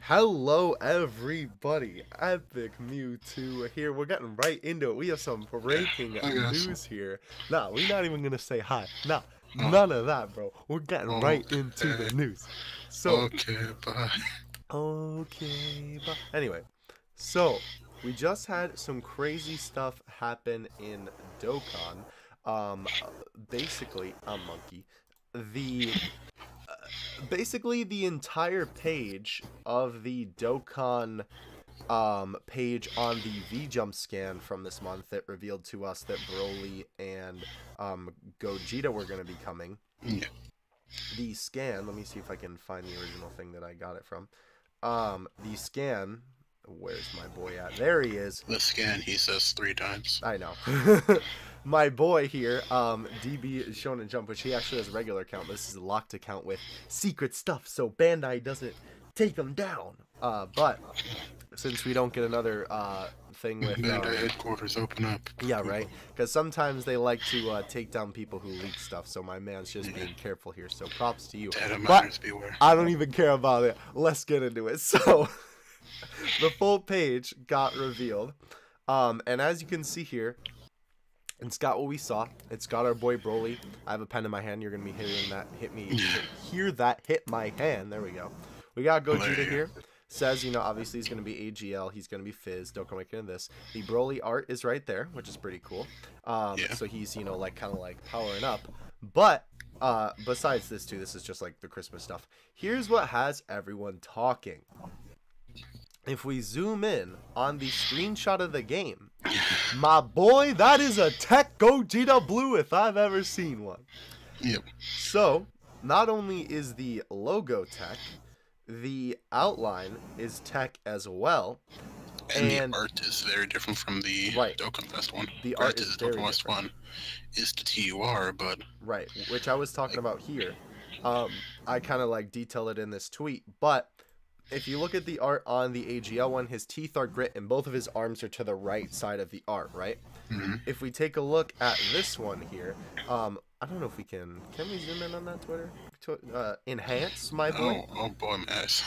Hello, everybody. Epic Mewtwo here. We're getting right into it. We have some breaking news here. Nah, we're not even gonna say hi. Nah, none of that, bro. We're getting right into the news. So, Okay, bye. okay, but anyway, so we just had some crazy stuff happen in Dokkan. Um, basically, a monkey. The basically the entire page of the Dokkan page on the V-Jump scan from this month that revealed to us that Broly and Gogeta were going to be coming. Yeah. The scan, let me see if I can find the original thing that I got it from. The scan, where's my boy at? There he is. The scan, he says 3 times. I know. My boy here, DB Shonen Jump, which he actually has a regular account. This is a locked account with secret stuff, so Bandai doesn't take him down. But since we don't get another thing with Bandai headquarters open up. yeah, right, because sometimes they like to take down people who leak stuff, so my man's just being careful here, so props to you. Data But miners beware. I don't even care about it. Let's get into it. So the full page got revealed, and as you can see here, it's got what we saw. It's got our boy Broly. I have a pen in my hand. You're gonna be hearing that hear that hit my hand. There we go. We got Gogeta here. Says, you know, obviously he's gonna be AGL. He's gonna be Fizz. Dokkan Waken and this. The Broly art is right there, which is pretty cool. So he's, you know, like kind of like powering up. But besides this too, this is just like the Christmas stuff. Here's what has everyone talking. If we zoom in on the screenshot of the game, my boy, that is a Tech Gogeta Blue if I've ever seen one. Yep. So, not only is the logo Tech, the outline is Tech as well. And the art is very different from the Dokkan Fest one. The art is very Dokkan Fest one is the TUR, but... Right, which I was talking about here. I kind of like detail it in this tweet, but... If you look at the art on the AGL one, his teeth are grit and both of his arms are to the right side of the art, right? Mm-hmm. If we take a look at this one here, I don't know if we can we zoom in on that Twitter? Enhance, my boy? Oh boy, mess.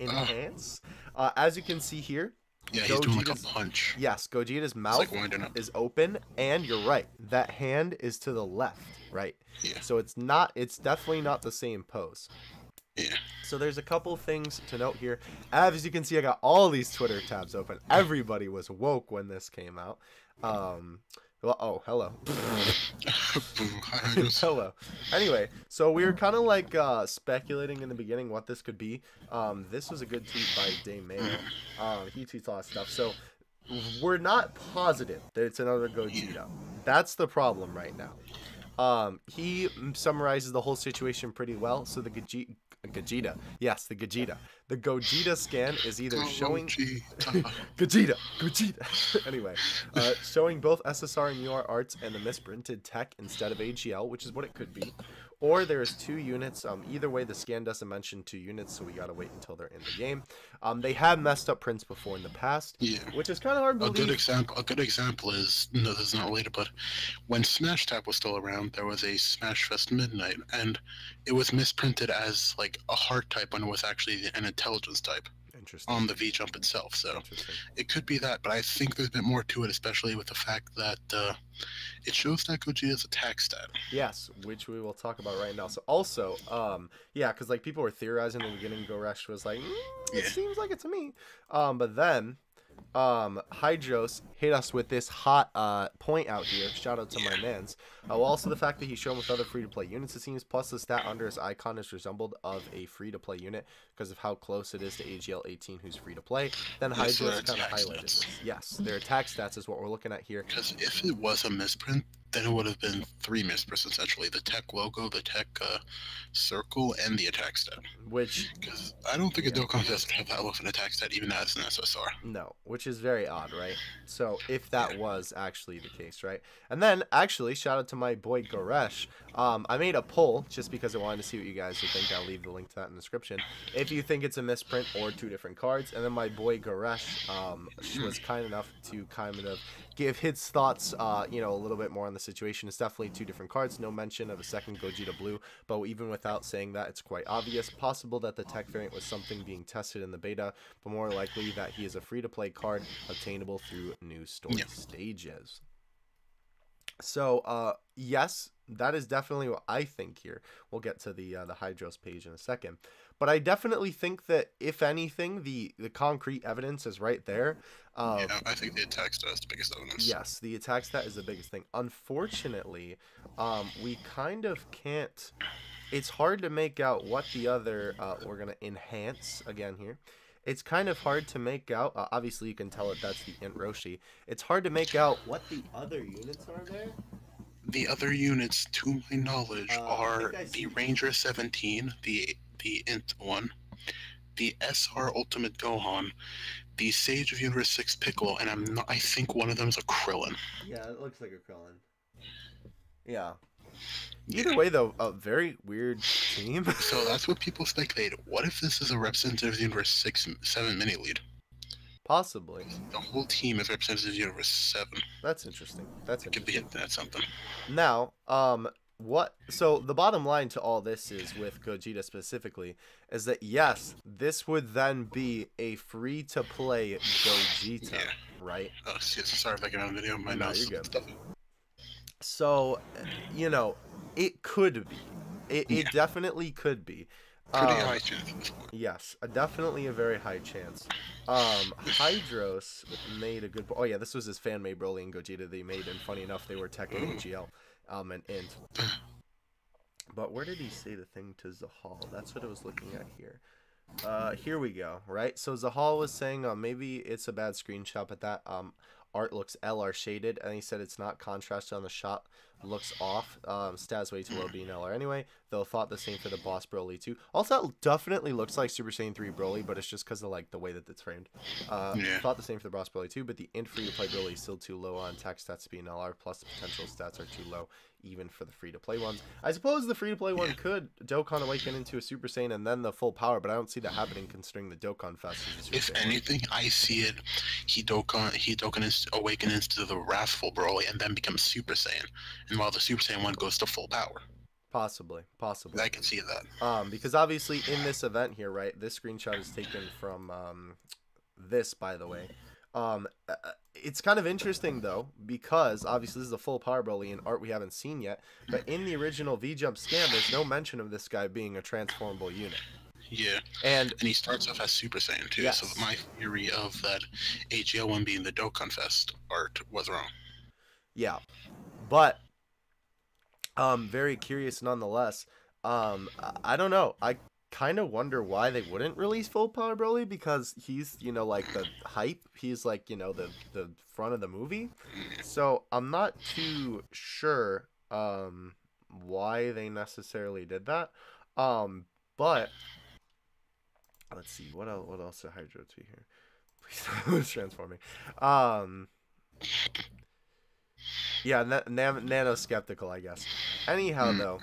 Enhance. As you can see here, yeah, he's doing like a punch. Yes, Gogeta's mouth is open, and you're right. That hand is to the left, right? Yeah. So it's definitely not the same pose. Yeah. So there's a couple things to note here. As you can see, I got all these Twitter tabs open. Everybody was woke when this came out. Well, oh, hello. Hello. Anyway, so we were kind of like speculating in the beginning what this could be. This was a good tweet by Day Mayo. He tweets a lot of stuff. So we're not positive that it's another Gogeta. That's the problem right now. He summarizes the whole situation pretty well. So the Gogeta. Yes, the Gogeta. The Gogeta scan is either showing Gogeta. Anyway, showing both SSR and UR arts and the misprinted Tech instead of AGL, which is what it could be. Or there's 2 units. Either way, the scan doesn't mention 2 units, so we gotta wait until they're in the game. They have messed up prints before in the past, which is kind of hard to believe. A good example is, no, this is not related, but when Smash Tap was still around, there was a Smash Fest Midnight, and it was misprinted as like a heart type when it was actually an intelligence type on the V-Jump itself. So it could be that, but I think there's a bit more to it, especially with the fact that it shows that Gogeta's attack stat. Yes, which we will talk about right now. So also, yeah, because like people were theorizing in the beginning, Goresh was like, it seems like it to me. But then Hydros hit us with this hot point out here. Shout out to my mans. Also the fact that he's shown with other free-to-play units, it seems, plus the stat under his icon is resembled of a free-to-play unit because of how close it is to AGL 18, who's free-to-play. Then Hydros kind of highlighted this. Yes, their attack stats is what we're looking at here. Because if it was a misprint, then it would have been 3 misprints essentially: the Tech logo, the Tech circle, and the attack stat. Which, because I don't think a Dokkan doesn't have that low of an attack stat even as an SSR. No, which is very odd, right? So if that was actually the case, right? And then actually, shout out to my boy Goresh. I made a poll just because I wanted to see what you guys would think. I'll leave the link to that in the description. If you think it's a misprint or 2 different cards, and then my boy Goresh was kind enough to kind of give his thoughts, you know, a little bit more on the the situation. It's definitely two different cards. No mention of a second Gogeta Blue, but even without saying that, it's quite obvious. Possible that the tech variant was something being tested in the beta, but more likely that he is a free-to-play card obtainable through new story stages. So, yes, that is definitely what I think here. We'll get to the Hydros page in a second. But I definitely think that, if anything, the concrete evidence is right there. Yeah, I think the attack stat is the biggest evidence. Yes, the attack stat is the biggest thing. Unfortunately, we kind of can't... It's hard to make out what the other... we're going to enhance again here. It's kind of hard to make out. Obviously, you can tell it that's the Int Roshi. It's hard to make out what the other units are there. The other units, to my knowledge, are the Ranger 17, the Int one, the SR Ultimate Gohan, the Sage of Universe 6 Piccolo, and I think one of them is a Krillin. Yeah, it looks like a Krillin. Yeah. Either way, though, a very weird team. So that's what people speculate. What if this is a representative of the Universe 7 mini lead? Possibly. The whole team is representative of the Universe 7. That's interesting. That's interesting. Could be hinting at something. Now, so the bottom line to all this is, with Gogeta specifically, is that yes, this would then be a free-to-play Gogeta, right? Oh, sorry if I get on video. My no, nose. You're good. So, you know, it could be. It definitely could be. Pretty high chance at this point. Yes, definitely a very high chance. Hydros made a good... Oh, yeah, this was his fan-made Broly and Gogeta they made, and funny enough, they were Tech and AGL and Int. But where did he say the thing to Zahal? That's what I was looking at here. Here we go, right? So Zahal was saying maybe it's a bad screenshot, but that art looks LR shaded, and he said it's not contrasted on the shot, looks off. Stats way too low being LR anyway. They'll thought the same for the boss Broly too. Also, it definitely looks like Super Saiyan 3 Broly, but it's just because of like the way that it's framed. Thought the same for the boss Broly too, but the int free to play Broly is still too low on attack stats being LR, plus the potential stats are too low even for the free to play ones. I suppose the free to play one could Dokkan awaken into a Super Saiyan and then the full power, but I don't see that happening considering the Dokkan Fest is a Super If Saiyan. anything, I see it. He Dokkan awaken into the wrathful Broly and then becomes Super Saiyan, and while the Super Saiyan one goes to full power. Possibly. I can see that. Because obviously in this event here, right, this screenshot is taken from this, by the way. It's kind of interesting though, because obviously this is a full power Broly in art we haven't seen yet, but in the original V-Jump scan, there's no mention of this guy being a transformable unit. Yeah, and he starts off as Super Saiyan too. Yes. So my theory of that AGL one being the Dokkan Fest art was wrong. Yeah, but very curious nonetheless. I don't know. I kind of wonder why they wouldn't release full power Broly, because he's, you know, like the hype. He's like, you know, the front of the movie. So I'm not too sure why they necessarily did that. But let's see, what else did Hydro to here? Please, was transforming. Yeah, nano skeptical, I guess. Anyhow, though,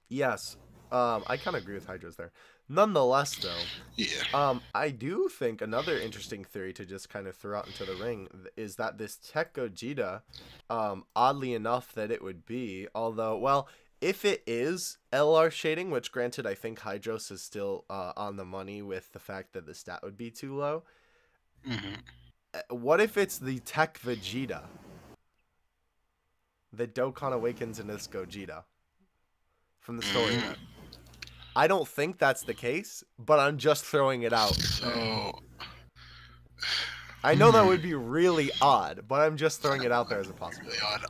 yes, I kind of agree with Hydros there. Nonetheless, though, I do think another interesting theory to just kind of throw out into the ring is that this Tech Gogeta, oddly enough that it would be, although, well, if it is LR shading, which granted I think Hydros is still on the money with the fact that the stat would be too low. What if it's the Tech Vegeta? The Dokkan awakens in this Gogeta from the story map. I don't think that's the case, but I'm just throwing it out. So I know that would be really odd, but I'm just throwing it out there as a possibility. Odd,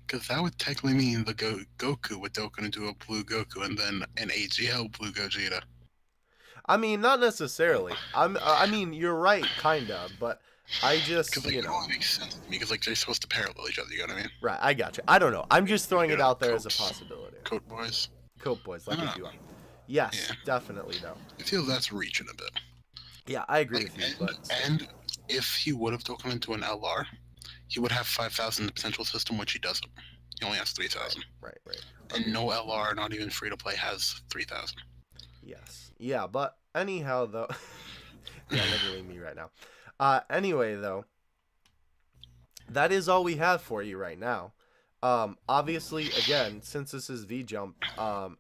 because that would technically mean the Goku would Dokkan into a blue Goku and then an AGL blue Gogeta. I mean, not necessarily. I mean, you're right, kinda, but I just, you know, it makes sense to me because like they're supposed to parallel each other. You know what I mean? Right, I got you. I don't know. I'm just throwing it out there as a possibility. Coat boys. Coat boys, like if you are. Yes, definitely though. I feel that's reaching a bit. Yeah, I agree with you. And if he would have Dokkan into an LR, he would have 5,000 in the potential system, which he doesn't. He only has 3,000. Right. And no LR, not even free to play, has 3,000. Yes. Yeah, but anyhow though, yeah, literally me right now. Anyway though, that is all we have for you right now. Obviously, again, since this is V-Jump,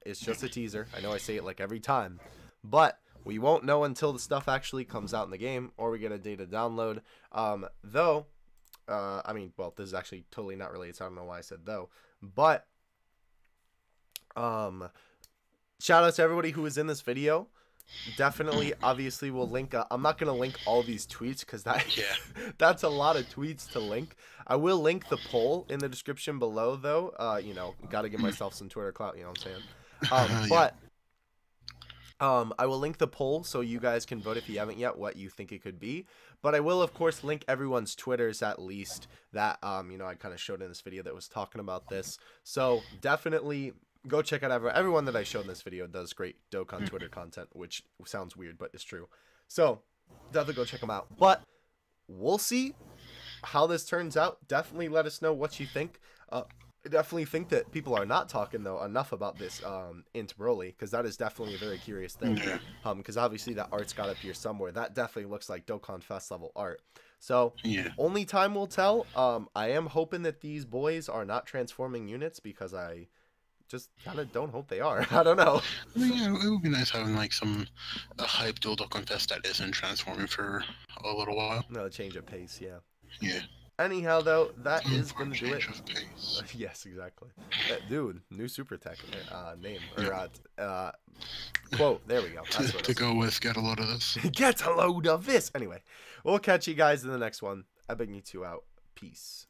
it's just a teaser. I know I say it like every time, but we won't know until the stuff actually comes out in the game or we get a data download. Though, I mean, well, this is actually totally not related, so I don't know why I said though. But, shout out to everybody who was in this video. Definitely, obviously, we'll link. I'm not gonna link all these tweets because that's a lot of tweets to link. I will link the poll in the description below, though. You know, gotta give myself some Twitter clout. You know what I'm saying? But I will link the poll so you guys can vote if you haven't yet what you think it could be. But I will, of course, link everyone's Twitters at least that you know, I kind of showed in this video that was talking about this. So definitely go check out everyone that I showed in this video does great Dokkan Twitter content, which sounds weird, but it's true. So definitely go check them out. But we'll see how this turns out. Definitely let us know what you think. I definitely think that people are not talking, though, enough about this into Broly, because that is definitely a very curious thing. Because obviously that art's got to appear somewhere. That definitely looks like Dokkan Fest level art. So only time will tell. I am hoping that these boys are not transforming units, because I just kind of don't hope they are. I don't know. Yeah, it would be nice having like a hype dual Dokkan Fest that isn't transforming for a little while. No, change of pace, yeah. Yeah. Anyhow, though, that is going to do it. Of pace. Yes, exactly. Dude, new super tech name. Or, quote. There we go. That's what to go with, get a load of this. Get a load of this. Anyway, we'll catch you guys in the next one. I beg you two out. Peace.